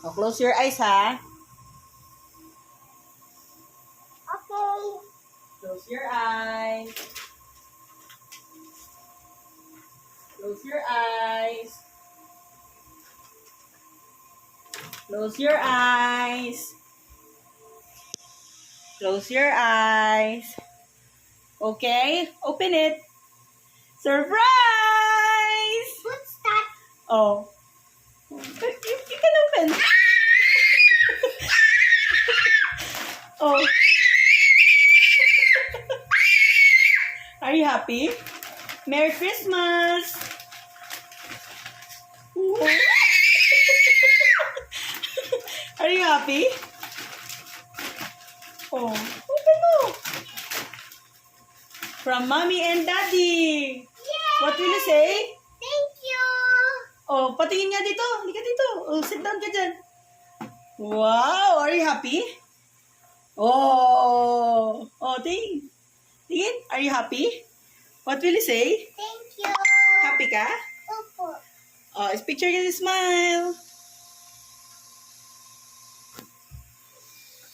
Oh, close your eyes, ha? Okay. Close your eyes. Close your eyes. Close your eyes. Close your eyes. Okay, open it. Surprise! What's that? Oh. You can open. Oh. Are you happy? Merry Christmas! Are you happy? Oh, open mo. From Mommy and Daddy. Yay! What will you say? Thank you. Oh, patingin nga dito. Hindi ka dito. Oh, sit down ka dyan. Wow, are you happy? Oh, tingin. Tingin, are you happy? What will you say? Thank you. Happy ka? Opo. Oh, is picture you smile.